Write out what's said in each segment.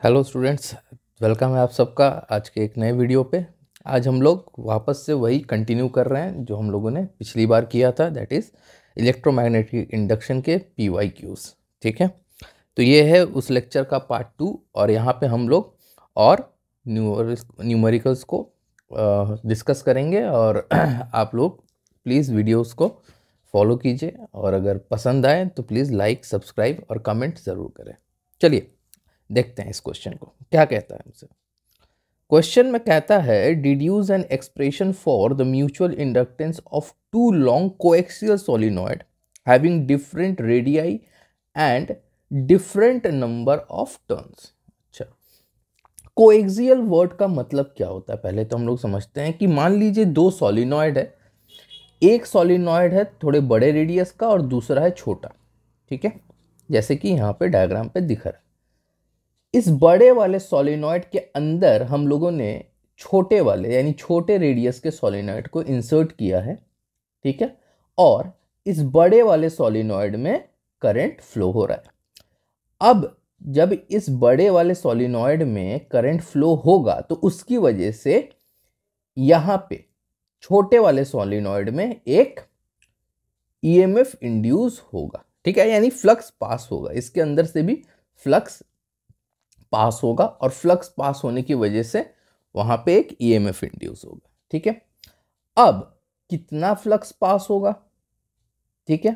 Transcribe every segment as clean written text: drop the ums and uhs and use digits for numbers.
Hello students, welcome है आप सबका आज के एक नए वीडियो पे। आज हम लोग वापस से वही कंटिन्यू कर रहे हैं जो हम लोगों ने पिछली बार किया था, दैट इज़ इलेक्ट्रोमैग्नेटिक इंडक्शन के PYQs। ठीक है, तो ये है उस लेक्चर का पार्ट 2 और यहाँ पे हम लोग और न्यूमेरिकल्स को डिस्कस करेंगे। और आप लोग प्लीज़ वीडियोस को फॉलो कीजिए और अगर पसंद आए तो प्लीज़ लाइक, सब्सक्राइब और कमेंट ज़रूर करें। चलिए देखते हैं इस क्वेश्चन को क्या कहता है हमसे। क्वेश्चन में कहता है deduce an expression for the mutual inductance of two long coaxial solenoid having different radii and different number of turns. अच्छा, कोएक्सियल वर्ड का मतलब क्या होता है पहले तो हम लोग समझते हैं कि मान लीजिए दो सोलिनॉइड है, एक सोलिनॉइड है थोड़े बड़े रेडियस का और दूसरा है छोटा। ठीक है, जैसे कि यहाँ पे डायग्राम पे दिख रहा है। इस बड़े वाले सोलिनॉइड के अंदर हम लोगों ने छोटे वाले यानी छोटे रेडियस के सोलिनॉइड को इंसर्ट किया है। ठीक है, और इस बड़े वाले सोलिनॉइड में करंट फ्लो हो रहा है। अब जब इस बड़े वाले सोलिनॉइड में करंट फ्लो होगा तो उसकी वजह से यहां पे छोटे वाले सोलिनॉइड में एक EMF इंड्यूस होगा। ठीक है, यानी फ्लक्स पास होगा, इसके अंदर से भी फ्लक्स पास होगा और फ्लक्स पास होने की वजह से वहां पे एक EMF इंड्यूस होगा। ठीक है, अब कितना फ्लक्स पास होगा, ठीक है,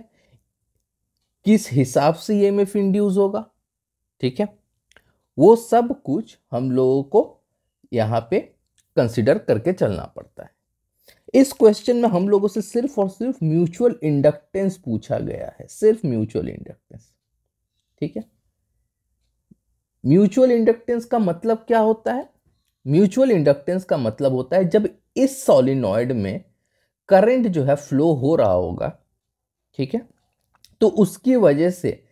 किस हिसाब से EMF इंड्यूस होगा, ठीक है, वो सब कुछ हम लोगों को यहां पे कंसिडर करके चलना पड़ता है। इस क्वेश्चन में हम लोगों से सिर्फ और सिर्फ म्यूचुअल इंडक्टेंस पूछा गया है, सिर्फ म्यूचुअल इंडक्टेंस। ठीक है, म्यूचुअल इंडक्टेंस का मतलब क्या होता है? म्यूचुअल इंडक्टेंस का मतलब होता है जब इस सोलिनॉइड में करंट जो है फ्लो हो रहा होगा, ठीक है, तो उसकी वजह से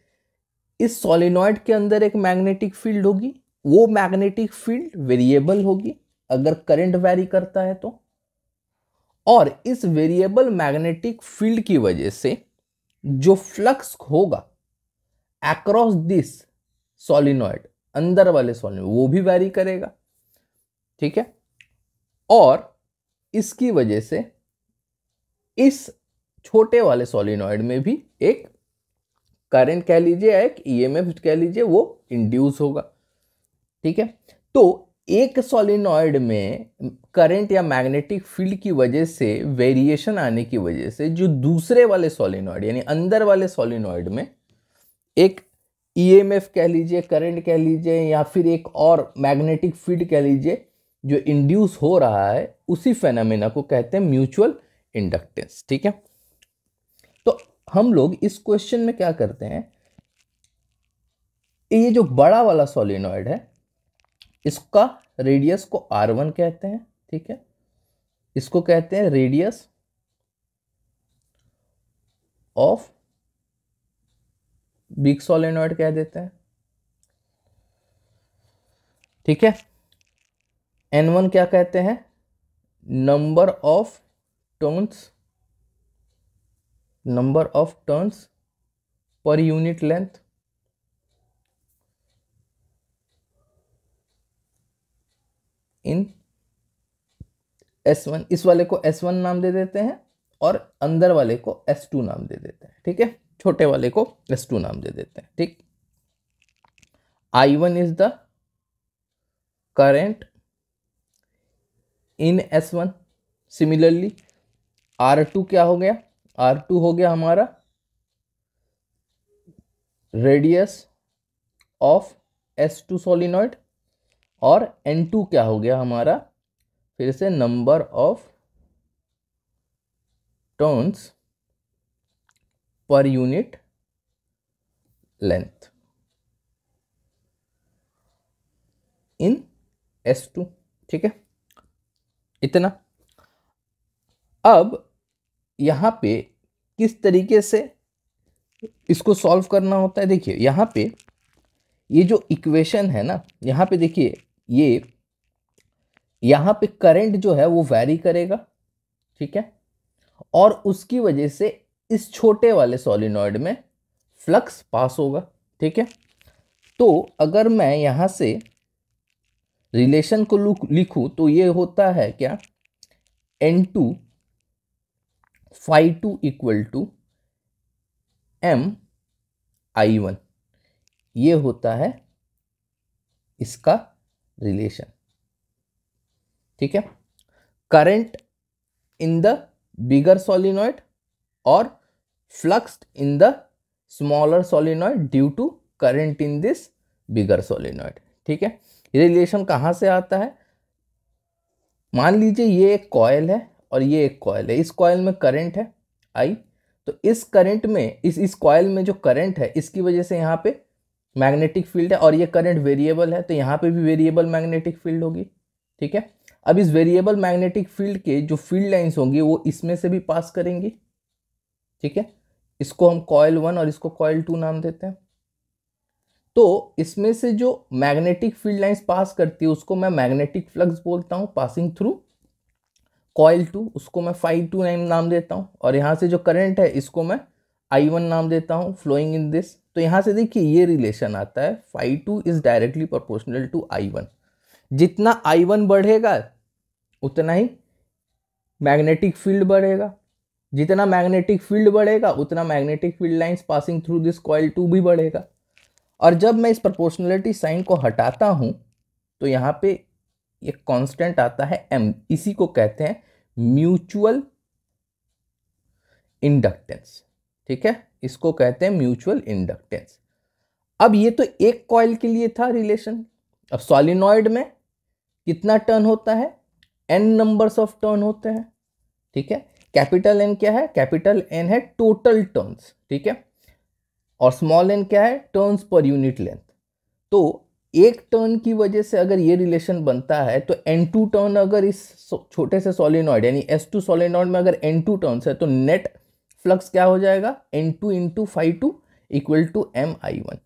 इस सोलिनॉइड के अंदर एक मैग्नेटिक फील्ड होगी। वो मैग्नेटिक फील्ड वेरिएबल होगी अगर करंट वैरी करता है तो, और इस वेरिएबल मैग्नेटिक फील्ड की वजह से जो फ्लक्स होगा अक्रॉस दिस सोलिनॉइड, अंदर वाले सोलिनॉइड, वो भी वैरी करेगा। ठीक है, और इसकी वजह से इस छोटे वाले सोलिनॉइड में भी एक करंट कह लीजिए, एक EMF कह लीजिए, वो इंड्यूस होगा। ठीक है, तो एक सोलिनॉइड में करंट या मैग्नेटिक फील्ड की वजह से वेरिएशन आने की वजह से जो दूसरे वाले सोलिनॉइड यानी अंदर वाले सोलिनॉइड में एक EMF कह लीजिए, करंट कह लीजिए, या फिर एक और मैग्नेटिक फील्ड कह लीजिए जो इंड्यूस हो रहा है, उसी फेनोमेना को कहते हैं म्यूचुअल इंडक्टेंस। ठीक है, तो हम लोग इस क्वेश्चन में क्या करते हैं, ये जो बड़ा वाला सोलिनॉइड है इसका रेडियस को R1 कहते हैं। ठीक है, इसको कहते हैं रेडियस ऑफ बिग सोलिनॉइड कह देते हैं। ठीक है, N1 क्या कहते हैं? नंबर ऑफ टर्न्स पर यूनिट लेंथ। इन S1, इस वाले को S1 नाम दे देते हैं और अंदर वाले को S2 नाम दे देते हैं। ठीक है, छोटे वाले को S2 नाम दे देते हैं। ठीक, I1 is the current in S1। Similarly R2 क्या हो गया? R2 हो गया हमारा रेडियस ऑफ S2 सोलिनॉइड, और N2 क्या हो गया हमारा? फिर से नंबर ऑफ टर्न्स पर यूनिट लेंथ इन S2। ठीक है, इतना। अब यहां पे किस तरीके से इसको सॉल्व करना होता है, देखिए यहां पे ये जो इक्वेशन है ना, यहां पे देखिए ये यहां पे करंट जो है वो वैरी करेगा। ठीक है, और उसकी वजह से इस छोटे वाले सोलिनॉइड में फ्लक्स पास होगा। ठीक है, तो अगर मैं यहां से रिलेशन को लिखूं तो ये होता है क्या, N2 phi2 equal to MI1, ये होता है इसका रिलेशन। ठीक है, current in the bigger solenoid और flux in the smaller solenoid due to current in this bigger solenoid. ठीक है, ये रिलेशन कहां से आता है, मान लीजिए ये एक कॉइल है और ये एक कॉइल है, इस कॉइल में करंट है I, तो इस करंट में इस कॉइल में जो करंट है इसकी वजह से यहाँ पे मैग्नेटिक फील्ड है, और ये करंट वेरिएबल है तो यहाँ पे भी वेरिएबल मैग्नेटिक फील्ड होगी। ठीक है, अब इस वेरिएबल मैग्नेटिक फील्ड के जो फील्ड लाइंस होंगी वो इसमें से भी पास करेंगी। ठीक है, इसको हम कॉइल 1 और इसको कॉइल 2 नाम देते हैं। तो इसमें से जो मैग्नेटिक फील्ड लाइंस पास करती है उसको मैं मैग्नेटिक फ्लक्स बोलता हूं पासिंग थ्रू कॉइल 2, उसको मैं phi2 नाम देता हूं, और यहां से जो करंट है इसको मैं I1 नाम देता हूं फ्लोइंग इन दिस। तो यहां से देखिए ये रिलेशन आता है phi2 is directly proportional to I1। जितना I1 बढ़ेगा उतना ही मैग्नेटिक फील्ड बढ़ेगा, जितना मैग्नेटिक फील्ड बढ़ेगा उतना magnetic field lines passing through this coil 2 भी बढ़ेगा। और जब मैं इस प्रोपोर्शनलिटी साइन को हटाता हूं तो यहां पे एक कांस्टेंट आता है M, इसी को कहते हैं म्यूचुअल इंडक्टेंस। ठीक है, इसको कहते हैं म्यूचुअल इंडक्टेंस। अब ये तो एक कॉइल के लिए था रिलेशन। अब सॉलिनॉइड में कितना टर्न होता है, N नंबर्स ऑफ टर्न होते हैं। ठीक है, कैपिटल N क्या है, कैपिटल N है टोटल टर्न्स। ठीक है, और स्मॉल n क्या है, टर्न्स पर यूनिट लेंथ। तो एक टर्न की वजह से अगर ये रिलेशन बनता है तो N2 टर्न अगर इस छोटे से सोलिनॉइड यानी S2 सोलिनॉइड में अगर N2 टर्न्स है तो नेट फ्लक्स क्या हो जाएगा, N2 into phi2 equal to MI1।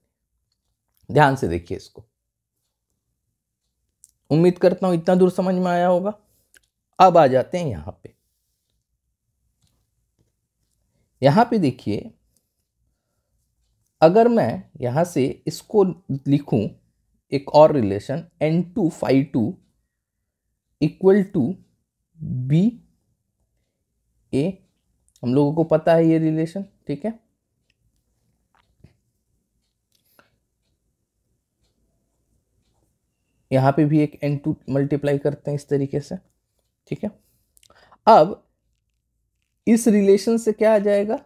ध्यान से देखिए इसको, उम्मीद करता हूं इतना दूर समझ में आया होगा। अब आ जाते हैं यहां पे देखिए, अगर मैं यहां से इसको लिखूं एक और relation N2 phi2 equal to BA, हम लोगों को पता है ये रिलेशन। ठीक है, यहां पे भी एक N2 मल्टीप्लाई करते हैं इस तरीके से। ठीक है, अब इस रिलेशन से क्या आ जाएगा,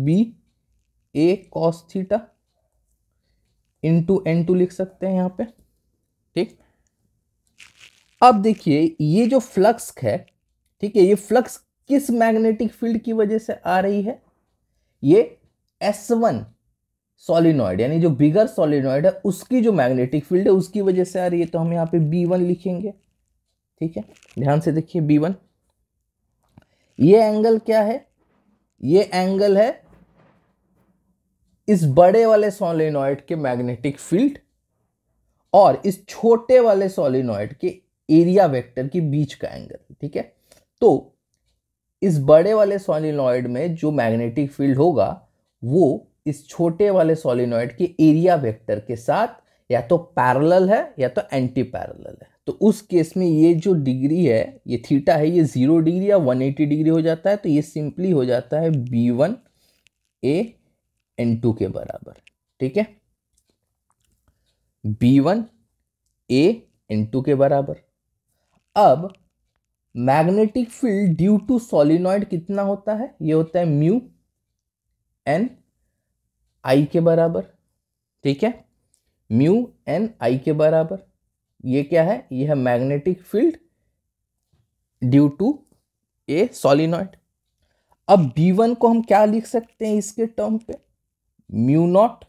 BA cos theta into N2 लिख सकते हैं यहां पे। ठीक, अब देखिए ये जो फ्लक्स है, ठीक है, ये फ्लक्स किस मैग्नेटिक फील्ड की वजह से आ रही है, ये S1 सोलिनॉइड यानी जो बिगर सोलिनॉइड है उसकी जो मैग्नेटिक फील्ड है उसकी वजह से आ रही है। तो हम यहाँ पे B1 लिखेंगे। ठीक है, ध्यान से देखिए B1, ये एंगल क्या है, ये एंगल है इस बड़े वाले सोलिनॉइड के मैग्नेटिक फील्ड और इस छोटे वाले सोलिनॉइड के एरिया वेक्टर के बीच का एंगल। ठीक है, तो इस बड़े वाले सोलिनॉइड में जो मैग्नेटिक फील्ड होगा वो इस छोटे वाले सोलिनॉइड के एरिया वेक्टर के साथ या तो पैरेलल है या तो एंटी पैरेलल है। तो उस केस में ये जो डिग्री है, ये थीटा है, ये 0 डिग्री या 180 डिग्री हो जाता है। तो ये सिंपली हो जाता है B1 A N2 के बराबर। ठीक है, B1 A N2 के बराबर। अब magnetic field due to solenoid कितना होता है, ये होता है म्यू N I के बराबर। ठीक है, म्यू N I के बराबर। ये क्या है, ये है magnetic field due to a solenoid. अब B1 को हम क्या लिख सकते हैं इसके टर्म पे, म्यू नॉट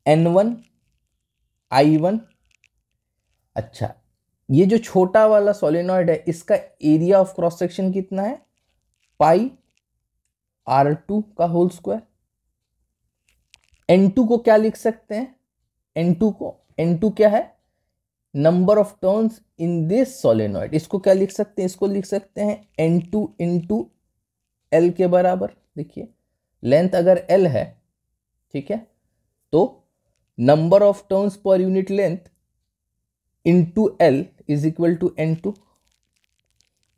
N1 I1। अच्छा, ये जो छोटा वाला सोलिनॉइड है इसका एरिया ऑफ क्रॉस सेक्शन कितना है, पाई R2 का होल स्क्वायर। N2 को क्या लिख सकते हैं, N2 क्या है, number of turns in this solenoid. इसको क्या लिख सकते हैं, इसको लिख सकते हैं N2 इंटू L के बराबर। देखिए लेंथ अगर L है, ठीक है, तो नंबर ऑफ टर्न्स पर unit length into L is equal to N2।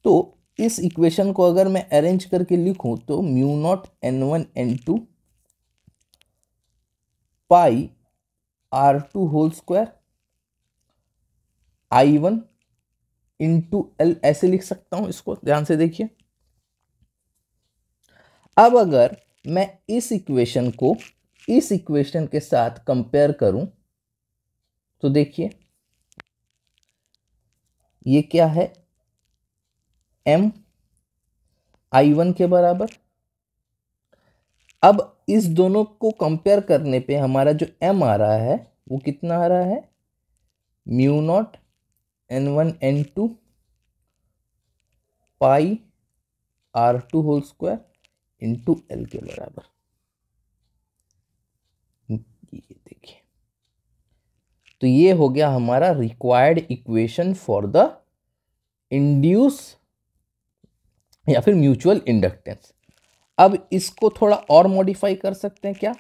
तो इस इक्वेशन को अगर मैं अरेंज करके लिखूं तो mu naught N1 N2 pi R2 whole square I1 into L, ऐसे लिख सकता हूं इसको, ध्यान से देखिए। अब अगर मैं इस इक्वेशन को इस इक्वेशन के साथ कंपेयर करूं तो देखिए ये क्या है, m I1 के बराबर। अब इस दोनों को कंपेयर करने पे हमारा जो m आ रहा है वो कितना आ रहा है, mu naught N1 N2 pi R2 whole square into L के बराबर। ये देखिए, तो ये हो गया हमारा required equation for the induce या फिर म्यूचुअल इंडक्टेंस। अब इसको थोड़ा और मॉडिफाई कर सकते हैं क्या,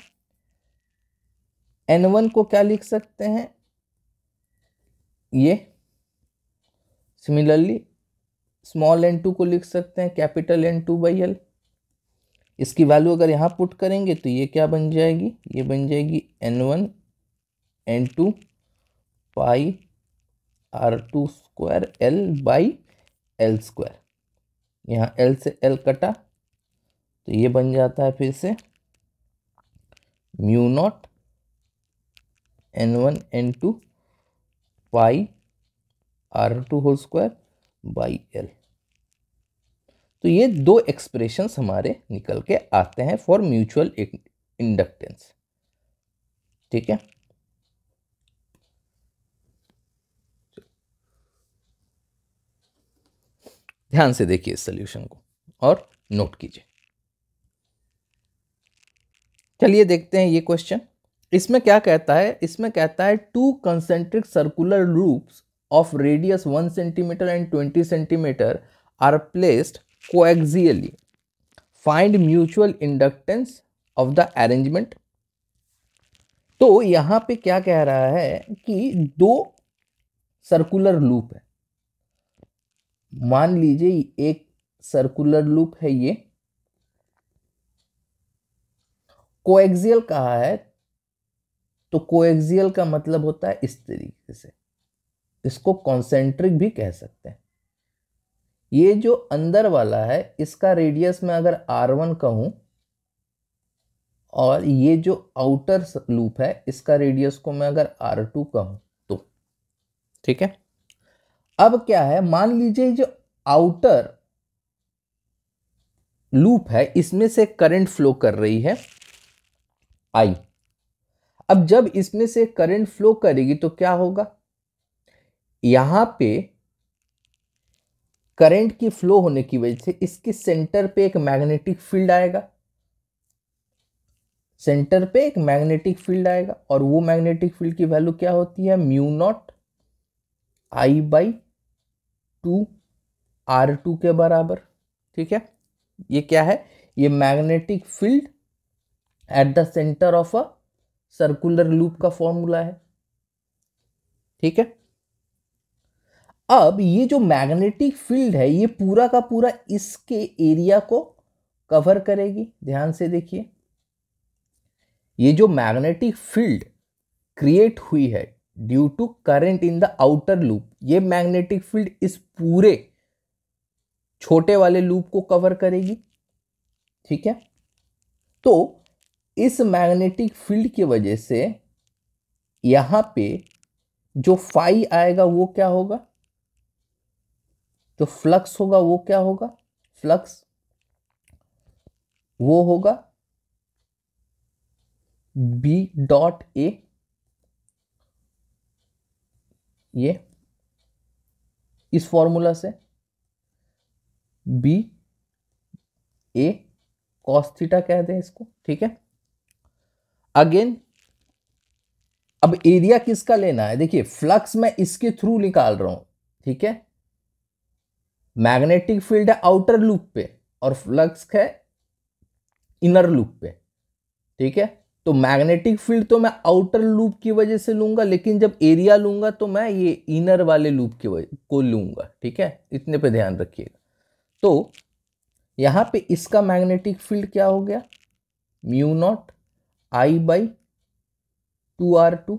N1 को क्या लिख सकते हैं, ये सिमिलरली स्मॉल n2 को लिख सकते हैं कैपिटल N2 बाई एल। इसकी वैल्यू अगर यहां पुट करेंगे तो ये क्या बन जाएगी, ये बन जाएगी N1 N2 pi R2 square L by L square. यहाँ एल से एल कटा तो ये बन जाता है फिर से mu naught N1 N2 pi R2 whole square by L. तो ये दो एक्सप्रेशंस हमारे निकल के आते हैं फॉर म्यूचुअल इंडक्टेंस। ठीक है, ध्यान से देखिए इस सॉल्यूशन को और नोट कीजिए। चलिए देखते हैं ये क्वेश्चन। इसमें क्या कहता है, इसमें कहता है two concentric circular loops of radius 1 centimetre and 20 centimetre are placed coaxially, find mutual inductance of the arrangement. तो यहां पे क्या कह रहा है कि दो सर्कुलर लूप है, मान लीजिए एक सर्कुलर लूप है, ये कोएक्सियल कहा है, तो कोएक्सियल का मतलब होता है इस तरीके से, इसको कॉन्सेंट्रिक भी कह सकते हैं। ये जो अंदर वाला है इसका रेडियस में अगर R1 कहूं और ये जो आउटर लूप है इसका रेडियस को मैं अगर R2 कहूं तो ठीक है। अब क्या है, मान लीजिए जो आउटर लूप है इसमें से करंट फ्लो कर रही है I। अब जब इसमें से करंट फ्लो करेगी तो क्या होगा, यहां पे करंट की फ्लो होने की वजह से इसके सेंटर पे एक मैग्नेटिक फील्ड आएगा, सेंटर पे एक मैग्नेटिक फील्ड आएगा और वो मैग्नेटिक फील्ड की वैल्यू क्या होती है, mu not I by 2 R2 के बराबर। ठीक है, ये क्या है, ये magnetic field at the centre of a circular loop का फॉर्मूला है। ठीक है, अब ये जो मैग्नेटिक फील्ड है ये पूरा का पूरा इसके एरिया को कवर करेगी। ध्यान से देखिए, ये जो मैग्नेटिक फील्ड क्रिएट हुई है due to current in the outer loop, ये मैग्नेटिक फील्ड इस पूरे छोटे वाले लूप को कवर करेगी। ठीक है, तो इस मैग्नेटिक फील्ड की वजह से यहां पे जो फाई आएगा वो क्या होगा, जो फ्लक्स होगा वो क्या होगा, फ्लक्स वो होगा बी डॉट ए, ये इस फॉर्मूला से बी ए कॉस थीटा कहते हैं इसको। ठीक है, अगेन अब एरिया किसका लेना है, देखिए फ्लक्स मैं इसके थ्रू निकाल रहा हूं। ठीक है, मैग्नेटिक फील्ड है आउटर लूप पे और फ्लक्स है इनर लूप पे। ठीक है, तो मैग्नेटिक फील्ड तो मैं आउटर लूप की वजह से लूंगा, लेकिन जब एरिया लूंगा तो मैं ये इनर वाले लूप की वजह को लूंगा। ठीक है, इतने पे ध्यान रखिएगा। तो यहां पे इसका मैग्नेटिक फील्ड क्या हो गया, mu not I by 2r2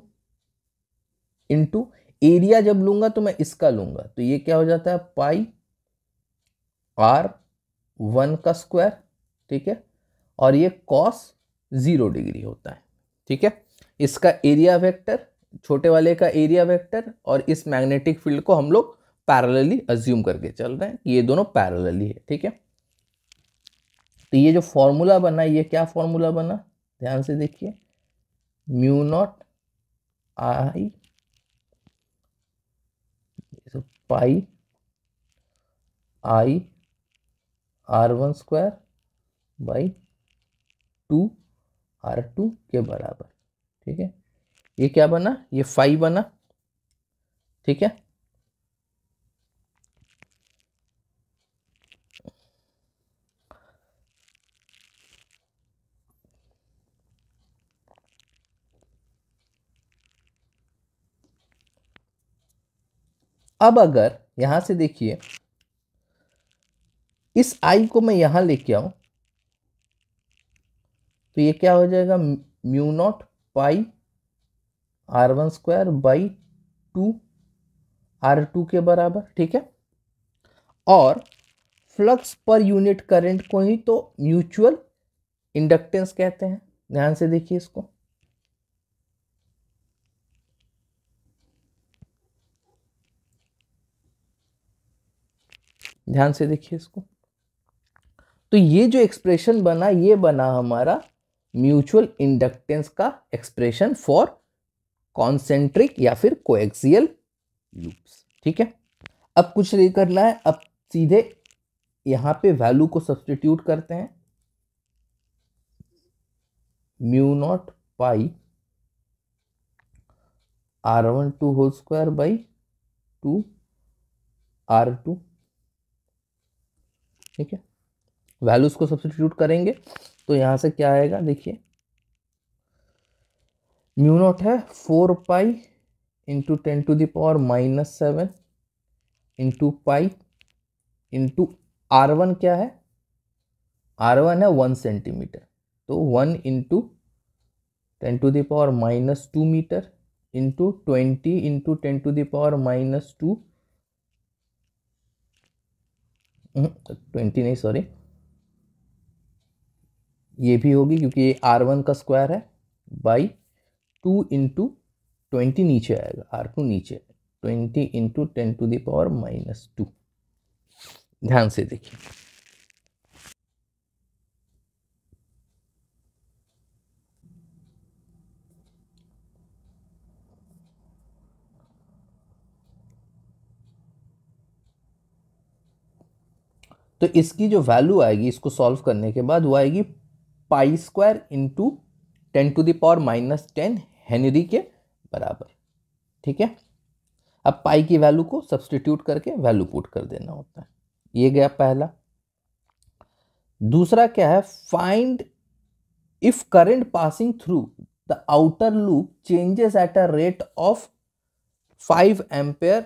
into area जब लूंगा तो मैं इसका लूंगा, तो ये क्या हो जाता है पाई r1 का स्क्वायर। ठीक है, और ये कॉस 0 डिग्री होता है। ठीक है, इसका एरिया वेक्टर, छोटे वाले का एरिया वेक्टर, और इस मैग्नेटिक फील्ड को हम लोग पैरेलली अज्यूम करके चल रहे हैं कि ये दोनों पैरेलली है। ठीक है, तो ये जो फॉर्मूला बना, ये क्या फॉर्मूला बना, ध्यान से देखिए, mu not I pi I r1 square by 2r2 के बराबर। ठीक है, ये क्या बना, ये फाई बना। ठीक है, अब अगर यहां से देखिए, इस आई को मैं यहां लेके आऊं तो ये क्या हो जाएगा, mu naught pi r1 square by 2r2 के बराबर। ठीक है, और फ्लक्स पर यूनिट करंट को ही तो म्यूचुअल इंडक्टेंस कहते हैं। ध्यान से देखिए इसको, ध्यान से देखिए इसको। तो ये जो एक्सप्रेशन बना, ये बना हमारा म्यूचुअल इंडक्टेंस का एक्सप्रेशन फॉर कॉन्सेंट्रिक या फिर कोएक्सियल लूप्स। ठीक है, अब कुछ नहीं करना है, अब सीधे यहां पे वैल्यू को सब्स्टिट्यूट करते हैं, mu naught pi r12 whole square by 2r2। ठीक है, वैल्यूज को सब्स्टिट्यूट करेंगे तो यहां से क्या आएगा, देखिए म्यू नॉट है 4 pi into 10⁻⁻7 into pi into r1 क्या है, r1 है 1 सेंटीमीटर, तो 1 इंटू 10⁻⁻2 मीटर इंटू 20 इंटू 10⁻⁻2, 20 नहीं सॉरी, ये भी होगी क्योंकि ये r1 का स्क्वायर है, बाई 2 इंटू 20 नीचे आएगा, r2 नीचे, 20 इंटू 10⁻⁻2। ध्यान से देखिए, तो इसकी जो वैल्यू आएगी इसको सॉल्व करने के बाद वो आएगी पाई स्क्वायर इंटू 10⁻⁻10 हेनरी के बराबर। ठीक है, अब पाई की वैल्यू को सब्स्टिट्यूट करके वैल्यू पुट कर देना होता है। ये गया पहला। दूसरा क्या है, find if current passing through the outer loop changes at a rate of 5 ampere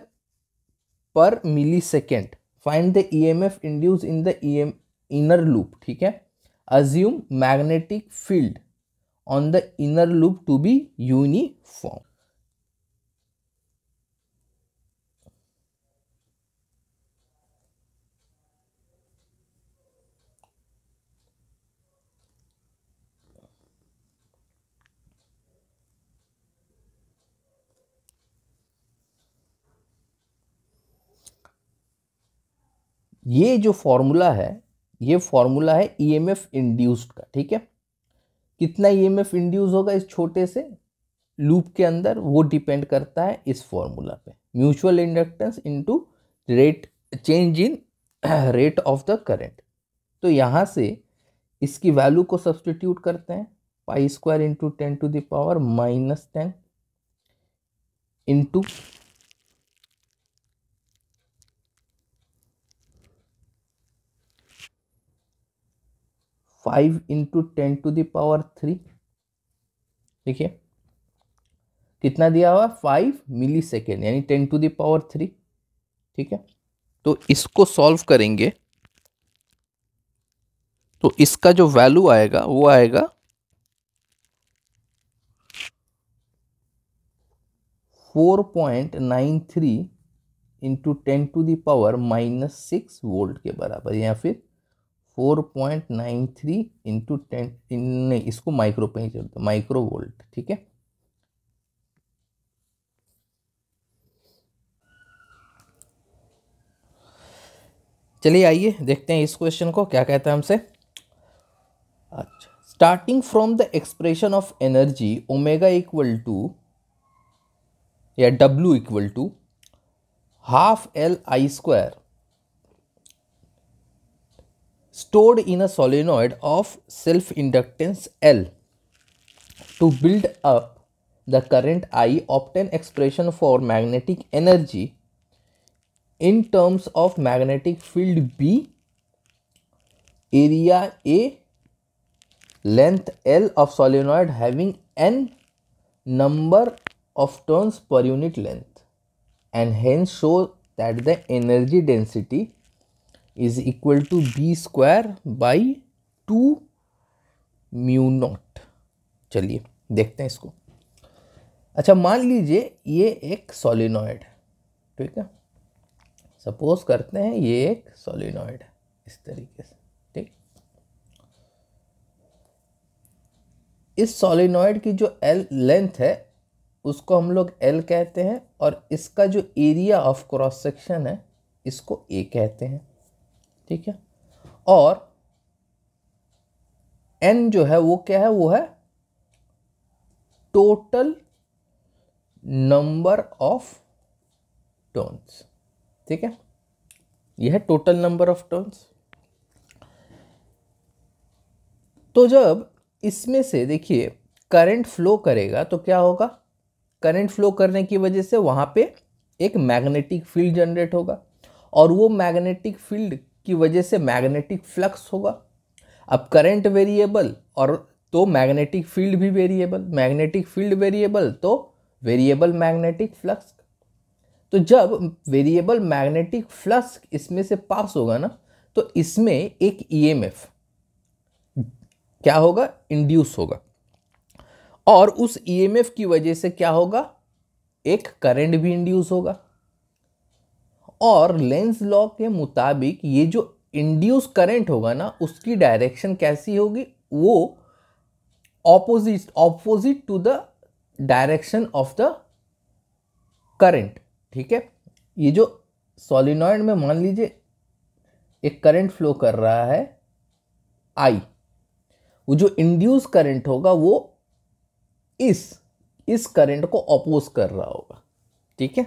पर millisecond, find the EMF induce in the inner loop. ठीक है, assume magnetic field on the inner loop to be uniform. ये जो formula है, ये formula है EMF induced का। ठीक है, कितना ईएमएफ इंड्यूस होगा इस छोटे से लूप के अंदर, वो डिपेंड करता है इस फॉर्मूला पे, mutual inductance into rate change in rate of the current. तो यहां से इसकी वैल्यू को सब्स्टिट्यूट करते हैं, pi square into 10⁻⁻10 into 5 into 10⁻³ देखिए कितना दिया हुआ, 5 मिली सेकेंड यानी 10⁻3। ठीक है, तो इसको सॉल्व करेंगे तो इसका जो वैल्यू आएगा वो आएगा 4.93 इंटू 10⁻⁻6 वोल्ट के बराबर, या फिर 4.93 इंटू 10, नहीं इसको माइक्रो पे ही चलते, माइक्रो वोल्ट। ठीक है, चलिए आइए देखते हैं इस क्वेश्चन को क्या कहता है हमसे। अच्छा, starting from the expression of energy omega equal to या W equal to ½ Li² stored in a solenoid of self-inductance L to build up the current I, obtain expression for magnetic energy in terms of magnetic field B, area A, length L of solenoid having n number of turns per unit length, and hence show that the energy density is equal to B square by 2 mu not. चलिए देखते हैं इसको। अच्छा, मान लीजिए ये एक solenoid है, ठीक है, सपोज करते हैं ये एक सोलिनॉइड है इस तरीके से। ठीक, इस सोलिनॉइड की जो L लेंथ है उसको हम लोग L कहते हैं, और इसका जो एरिया ऑफ क्रॉस सेक्शन है इसको A कहते हैं। ठीक है, और N जो है वो क्या है, वो है टोटल नंबर ऑफ टर्न्स। ठीक है, यह है टोटल नंबर ऑफ टर्न्स। तो जब इसमें से देखिए करंट फ्लो करेगा तो क्या होगा, करंट फ्लो करने की वजह से वहां पे एक मैग्नेटिक फील्ड जनरेट होगा, और वो मैग्नेटिक फील्ड की वजह से मैग्नेटिक फ्लक्स होगा। अब करंट वेरिएबल और तो मैग्नेटिक फील्ड भी वेरिएबल, मैग्नेटिक फील्ड वेरिएबल तो वेरिएबल मैग्नेटिक फ्लक्स। तो जब वेरिएबल मैग्नेटिक फ्लक्स इसमें से पास होगा ना, तो इसमें एक ईएमएफ क्या होगा, इंड्यूस होगा, और उस ईएमएफ की वजह से क्या होगा, एक करंट भी इंड्यूस होगा। और लेंज लॉ के मुताबिक ये जो इंड्यूस करंट होगा ना, उसकी डायरेक्शन कैसी होगी, वो opposite to the direction of the current. ठीक है, ये जो सोलिनॉइड में मान लीजिए एक करंट फ्लो कर रहा है I, वो जो इंड्यूस करंट होगा वो इस करंट को अपोज कर रहा होगा। ठीक है,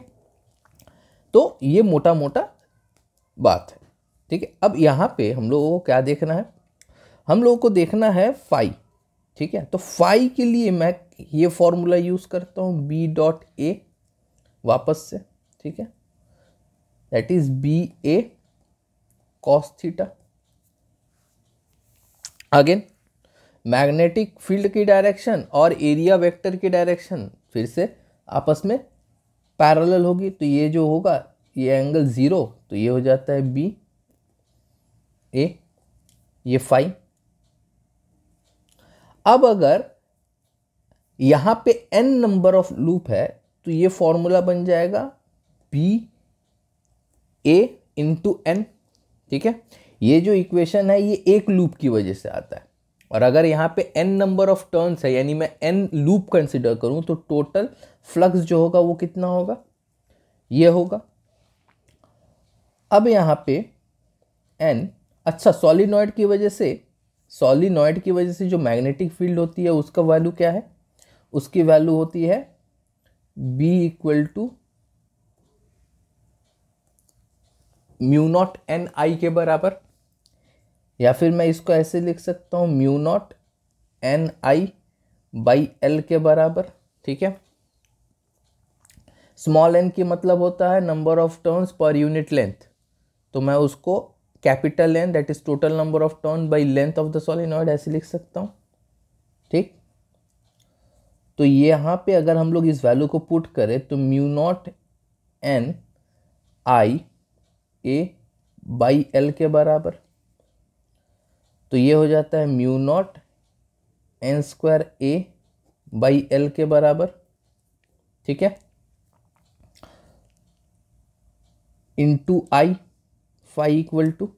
तो ये मोटा मोटा बात है। ठीक है, अब यहां पे हम लोगों को क्या देखना है, हम लोगों को देखना है फाई। ठीक है, तो फाई के लिए मैं ये फॉर्मूला यूज करता हूं B.A वापस से। ठीक है, that is BA cos theta. Again magnetic field की डायरेक्शन और एरिया वेक्टर की डायरेक्शन फिर से आपस में पैरेलल होगी, तो ये जो होगा ये एंगल 0, तो ये हो जाता है BA, ये फाई। अब अगर यहां पे n नंबर ऑफ लूप है तो ये फॉर्मूला बन जाएगा BA इंटू n। ठीक है, ये जो इक्वेशन है ये एक लूप की वजह से आता है, और अगर यहाँ पे n नंबर ऑफ टर्न्स है यानी मैं n लूप कंसिडर करूं तो टोटल फ्लक्स जो होगा वो कितना होगा, ये होगा। अब यहाँ पे n, अच्छा सोलिनॉइड की वजह से जो मैग्नेटिक फील्ड होती है उसका वैल्यू क्या है, उसकी वैल्यू होती है B equal to mu naught NI के बराबर, या फिर मैं इसको ऐसे लिख सकता हूं mu naught NI by L के बराबर। ठीक है, स्मॉल n की मतलब होता है नंबर ऑफ टर्न्स पर यूनिट लेंथ, तो मैं उसको capital N that is total number of turn by length of the solenoid ऐसे लिख सकता हूं। ठीक, तो ये यहाँ पे अगर हम लोग इस वैल्यू को पुट करें तो mu naught N I A by L के बराबर, तो ये हो जाता है mu naught N square A by L के बराबर, ठीक है, into I phi equal to,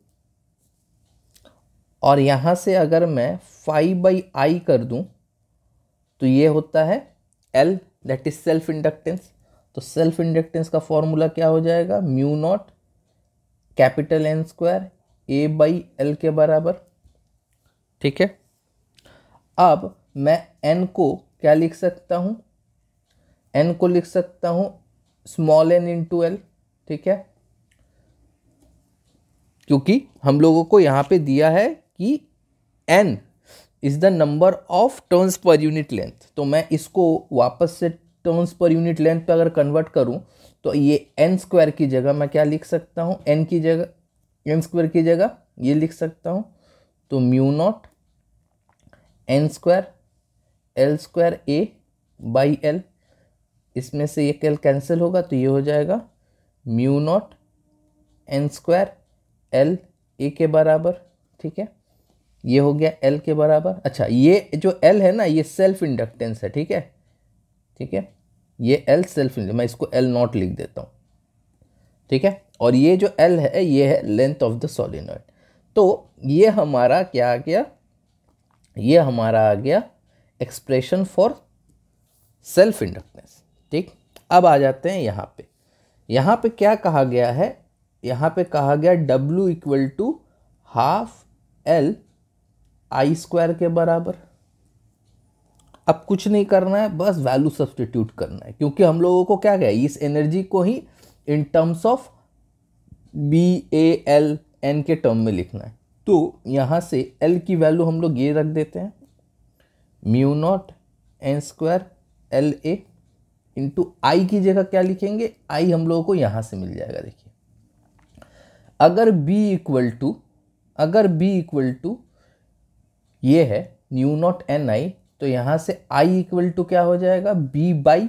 और यहां से अगर मैं फाई बाई आई कर दूं तो ये होता है L, that is self inductance. तो सेल्फ इंडक्टेंस का फॉर्मूला क्या हो जाएगा, mu naught capital N square A by L के बराबर, ठीक है। अब मैं एन को क्या लिख सकता हूं, एन को लिख सकता हूं स्मॉल एन इंटू एल, ठीक है, क्योंकि हम लोगों को यहां पे दिया है कि n is the number of turns पर यूनिट लेंथ। तो मैं इसको वापस से टर्न्स पर यूनिट लेंथ पे अगर कन्वर्ट करूं तो ये n स्क्वायर की जगह मैं क्या लिख सकता हूं, n की जगह n स्क्वायर की जगह ये लिख सकता हूं, तो mu not n square L square A by L, इसमें से ये एल कैंसिल होगा तो ये हो जाएगा mu not n square L ए के बराबर, ठीक है, ये हो गया एल के बराबर। अच्छा, ये जो एल है ना ये सेल्फ इंडक्टेंस है, ठीक है, ठीक है, ये एल सेल्फ, मैं इसको एल नॉट लिख देता हूँ, ठीक है, और ये जो एल है ये है लेंथ ऑफ द सोलेनॉइड। तो ये हमारा क्या आ गया, ये हमारा आ गया एक्सप्रेशन फॉर सेल्फ इंडक्टेंस, ठीक। अब आ जाते हैं यहाँ पे क्या कहा गया है, यहाँ पे कहा गया W equal to half L I square के बराबर। अब कुछ नहीं करना है, बस वैल्यू सब्स्टिट्यूट करना है, क्योंकि हम लोगों को क्या गया, इस एनर्जी को ही इन टर्म्स ऑफ BAL के टर्म में लिखना है। तो यहाँ से L की वैल्यू हम लोग ये रख देते हैं, mu naught N square L A into I की जगह क्या लिखेंगे, आई हम लोगों को यहाँ से मिल जाएगा। देखिए अगर B इक्वल टू ये है न्यू नॉट एन आई, तो यहां से I इक्वल टू क्या हो जाएगा, B by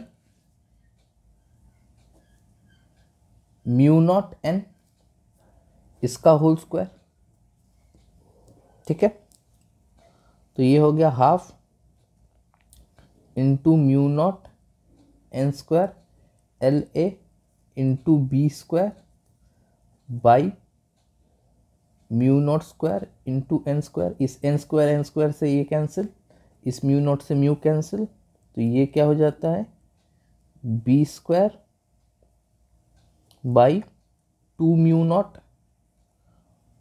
mu naught N, इसका होल स्क्वायर, ठीक है। तो ये हो गया half into mu naught N square L A into B square by mu naught square into N square. इस एन स्क्वायर से ये कैंसिल, इस म्यू नॉट से म्यू कैंसिल, तो ये क्या हो जाता है B square by 2 mu naught,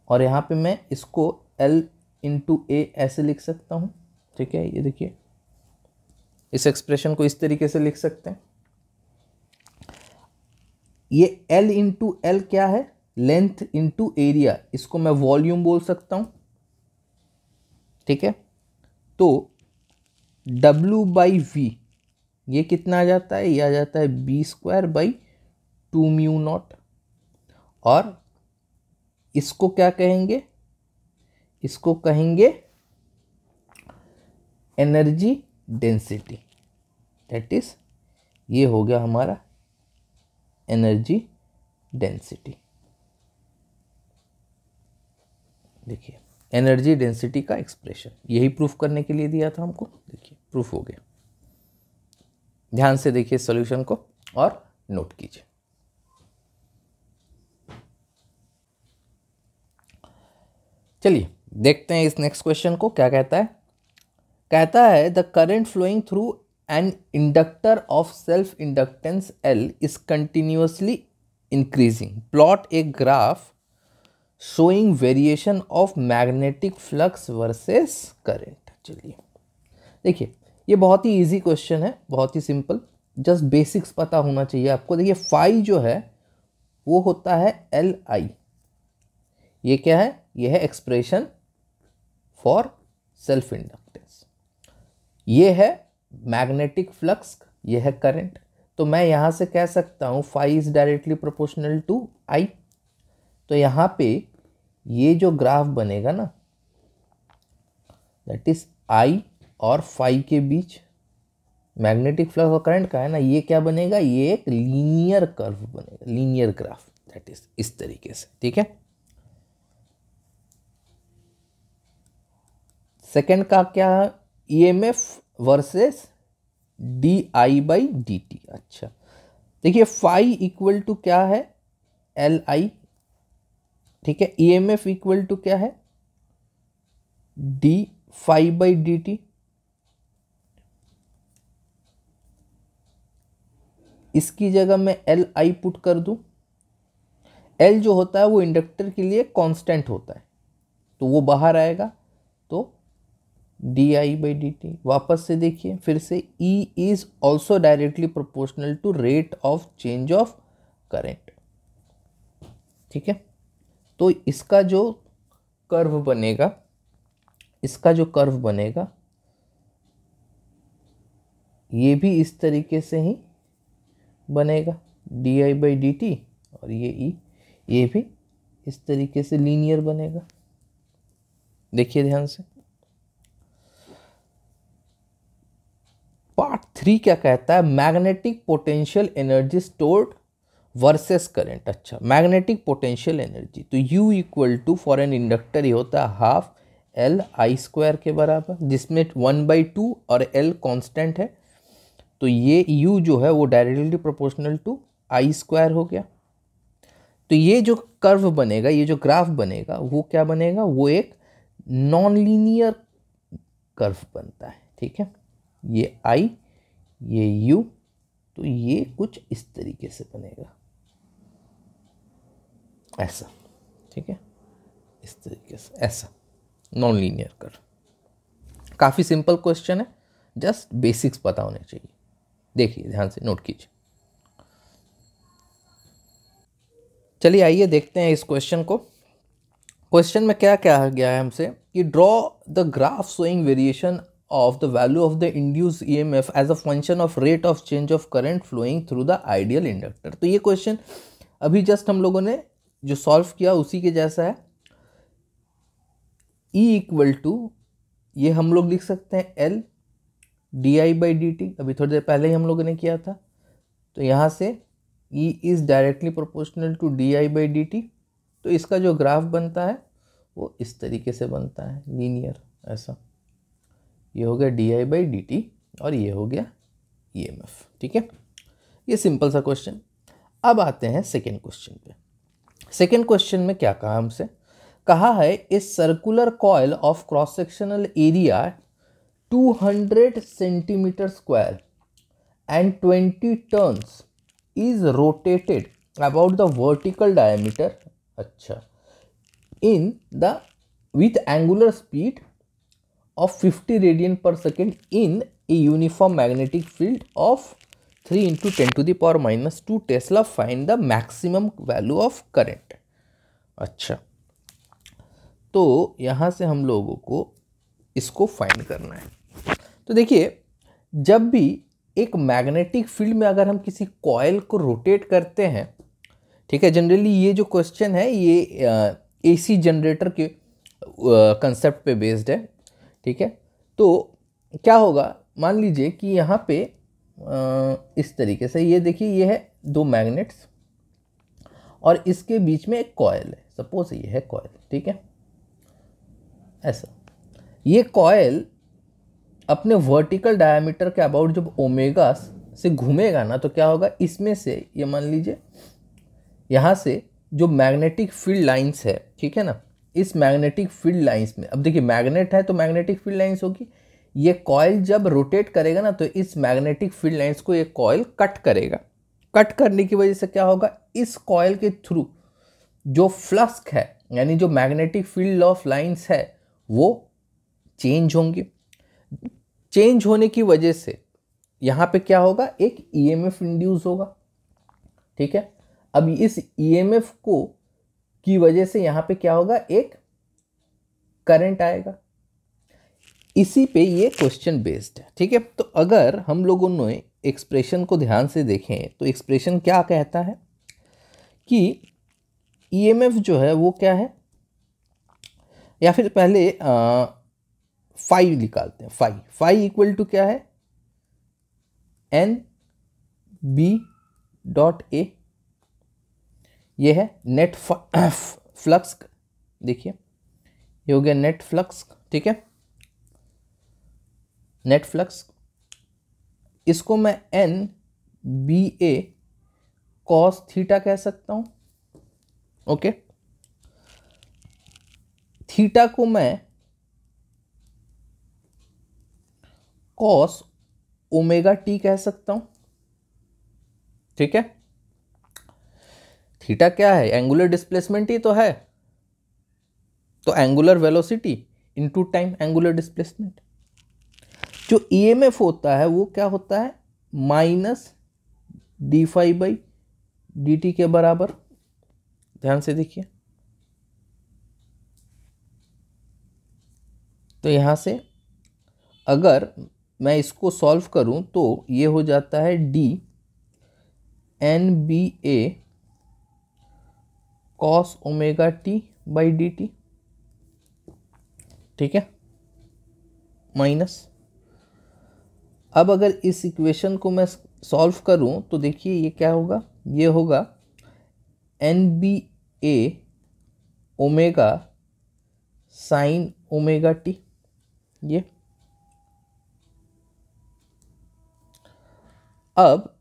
और यहाँ पे मैं इसको L इंटू ए ऐसे लिख सकता हूँ, ठीक है। ये देखिए इस एक्सप्रेशन को इस तरीके से लिख सकते हैं। ये L इंटू एल क्या है, लेंथ इंटू एरिया, इसको मैं वॉल्यूम बोल सकता हूं, ठीक है। तो W बाई वी ये कितना आ जाता है, ये आ जाता है B square by 2 mu naught, और इसको क्या कहेंगे, इसको कहेंगे एनर्जी डेंसिटी, दैट इज ये हो गया हमारा एनर्जी डेंसिटी। देखिए एनर्जी डेंसिटी का एक्सप्रेशन यही प्रूफ करने के लिए दिया था हमको, देखिए प्रूफ हो गया। ध्यान से देखिए सॉल्यूशन को और नोट कीजिए। चलिए देखते हैं इस नेक्स्ट क्वेश्चन को क्या कहता है। कहता है the current flowing through an inductor of self inductance L is continuously increasing, plot a graph showing variation of magnetic flux versus current. चलिए देखिए ये बहुत ही इजी क्वेश्चन है, बहुत ही सिंपल, जस्ट बेसिक्स पता होना चाहिए आपको। देखिए फाई जो है वो होता है LI, ये क्या है, ये है एक्सप्रेशन फॉर सेल्फ इंडक्टेंस, ये है मैग्नेटिक फ्लक्स, ये है करंट। तो मैं यहां से कह सकता हूं phi is directly proportional to I. तो यहाँ पे ये जो ग्राफ बनेगा ना, दैट इज आई और फाई के बीच, मैग्नेटिक फ्लक्स और करंट का है ना, ये क्या बनेगा, ये एक लीनियर कर्व बनेगा, लीनियर ग्राफ, दैट इज इस तरीके से, ठीक है। सेकंड का क्या है, ईएमएफ वर्सेस di/dt। अच्छा देखिए फाई इक्वल टू क्या है, Li, ठीक है। ईएमएफ इक्वल टू क्या है, d∅/dt। इसकी जगह मैं Li पुट कर दूं। L जो होता है वो इंडक्टर के लिए कांस्टेंट होता है, तो वो बाहर आएगा, तो di/dt। वापस से देखिए फिर से, E is also directly proportional to rate of change of current, ठीक है। तो इसका जो कर्व बनेगा, इसका जो कर्व बनेगा ये भी इस तरीके से ही बनेगा, di/dt, और ये E, ये भी इस तरीके से लीनियर बनेगा। देखिए ध्यान से, पार्ट 3 क्या कहता है, magnetic potential energy stored versus current. अच्छा, मैग्नेटिक पोटेंशियल एनर्जी, तो U equal to for an inductor ये होता है हाफ Li² के बराबर, जिसमें 1/2 और L कांस्टेंट है, तो ये U जो है वो डायरेक्टली प्रोपोर्शनल टू I² हो गया। तो ये जो कर्व बनेगा, ये जो ग्राफ बनेगा वो क्या बनेगा, वो एक नॉन लीनियर कर्व बनता है, ठीक है। ये I, ये U, तो ये कुछ इस तरीके से बनेगा, ऐसा, ठीक है, इस तरीके से, ऐसा नॉन लीनियर कर्व। काफ़ी सिंपल क्वेश्चन है, जस्ट बेसिक्स पता होने चाहिए। देखिए ध्यान से, नोट कीजिए। चलिए आइए देखते हैं इस क्वेश्चन को। क्वेश्चन में क्या कहा गया है हमसे कि draw the graph showing variation of the value of the induced EMF as a function of rate of change of current flowing through the ideal inductor। तो ये क्वेश्चन अभी जस्ट हम लोगों ने जो सॉल्व किया उसी के जैसा है। E इक्वल टू, ये हम लोग लिख सकते हैं L di/dt, अभी थोड़ी देर पहले ही हम लोगों ने किया था। तो यहाँ से E is directly proportional to di/dt, तो इसका जो ग्राफ बनता है वो इस तरीके से बनता है, लीनियर, ऐसा। ये हो गया di/dt और ये हो गया EMF, ठीक है। ये सिंपल सा क्वेश्चन। अब आते हैं सेकेंड क्वेश्चन पे। सेकेंड क्वेश्चन में क्या कहा हमसे, कहा है a circular coil of cross sectional area 200 centimetre square and 20 turns is rotated about the vertical diameter, अच्छा, in the with angular speed of 50 radian per second in a uniform magnetic field of 3 into 10 to the power minus 2 Tesla, find the maximum value of current। अच्छा, तो यहाँ से हम लोगों को इसको find करना है। तो देखिए, जब भी एक मैग्नेटिक फील्ड में अगर हम किसी कॉइल को रोटेट करते हैं, ठीक है, जनरली ये जो क्वेश्चन है ये AC जनरेटर के कंसेप्ट पे बेस्ड है, ठीक है। तो क्या होगा, मान लीजिए कि यहाँ पे इस तरीके से, ये देखिए, ये है दो मैग्नेट्स और इसके बीच में एक कॉइल है, सपोज ये है कॉइल, ठीक है, ऐसा। ये कॉइल अपने वर्टिकल डायमीटर के अबाउट जब ओमेगा से घूमेगा ना, तो क्या होगा, इसमें से ये मान लीजिए यहाँ से जो मैग्नेटिक फील्ड लाइंस है, ठीक है ना, इस मैग्नेटिक फील्ड लाइंस में, अब देखिए मैग्नेट है तो मैग्नेटिक फील्ड लाइंस होगी, ये कॉइल जब रोटेट करेगा ना तो इस मैग्नेटिक फील्ड लाइंस को ये कॉइल कट करेगा। कट करने की वजह से क्या होगा, इस कॉइल के थ्रू जो फ्लक्स है, यानी जो मैग्नेटिक फील्ड ऑफ लाइंस है, वो चेंज होंगे। चेंज होने की वजह से यहाँ पे क्या होगा, एक EMF इंड्यूस होगा, ठीक है। अब इस EMF को की वजह से यहाँ पे क्या होगा, एक करंट आएगा। इसी पे ये क्वेश्चन बेस्ड है, ठीक है। तो अगर हम लोगों ने एक्सप्रेशन को ध्यान से देखें तो एक्सप्रेशन क्या कहता है कि EMF जो है वो क्या है, या फिर पहले फाई निकालते हैं। फाई इक्वल टू क्या है, एन बी डॉट ए, ये है नेट फ्लक्स। देखिए ये हो गया नेट फ्लक्स, ठीक है, नेट फ्लक्स। इसको मैं N B A cos theta कह सकता हूं। ओके, थीटा को मैं कॉस ओमेगा टी कह सकता हूं, ठीक है। थीटा क्या है? एंगुलर डिस्प्लेसमेंट ही तो है, तो angular velocity into time angular displacement. जो ईएमएफ होता है वो क्या होता है? Minus D five by D T के बराबर। ध्यान से देखिए, तो यहां से अगर मैं इसको सॉल्व करूं तो ये हो जाता है D N B A cos omega T by D T, ठीक है, माइनस। अब अगर इस इक्वेशन को मैं सॉल्व करूं तो देखिए ये क्या होगा? ये होगा N B A omega sine omega T. ये अब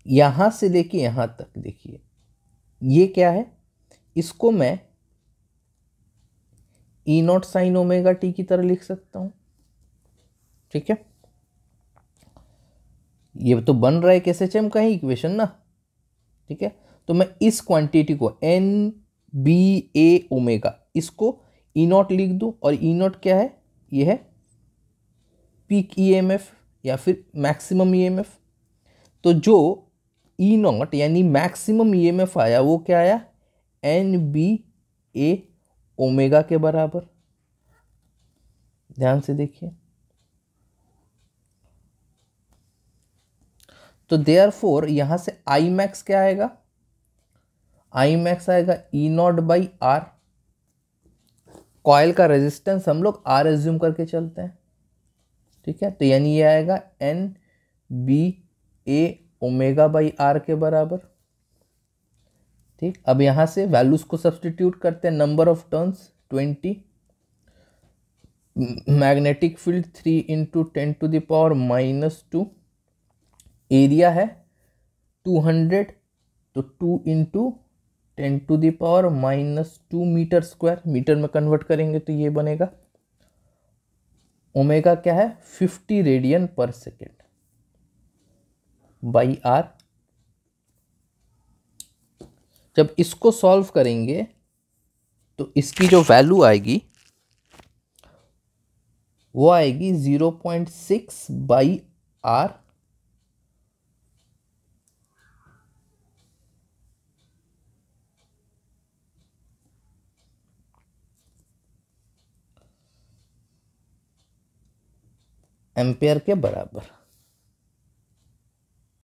यहां से लेके यहां तक देखिए ये क्या है? इसको मैं ई नॉट साइन ओमेगा टी की तरह लिख सकता हूं, ठीक है। ये तो बन रहा है एक एसएचएम का ही इक्वेशन ना, ठीक है। तो मैं इस क्वांटिटी को एन बी ए ओमेगा, इसको ई नॉट लिख दूं, और ई नॉट क्या है? ये है पीक ईएमएफ या फिर मैक्सिमम ईएमएफ। तो जो ई नॉट यानी मैक्सिमम ईएमएफ आया वो क्या आया? एन बी ए ओमेगा के बराबर। ध्यान से देखिए, तो देयरफॉर यहां से आई मैक्स क्या आएगा? आई मैक्स आएगा ई नॉट बाई आर। कॉइल का रेजिस्टेंस हम लोग आर एज्यूम करके चलते हैं, ठीक है। तो यानी ये आएगा N B A omega by R के बराबर, ठीक। अब यहां से वैल्यूज को सब्सटीट्यूट करते हैं। Number of turns 20, magnetic field 3 into 10⁻⁻², area है 200, तो 2 इंटू 10⁻⁻² मीटर स्क्वायर, मीटर में कन्वर्ट करेंगे तो ये बनेगा। ओमेगा क्या है? 50 रेडियन पर सेकेंड बाई आर। जब इसको सॉल्व करेंगे तो इसकी जो वैल्यू आएगी वो आएगी 0.6 बाई आर एम्पेयर के बराबर।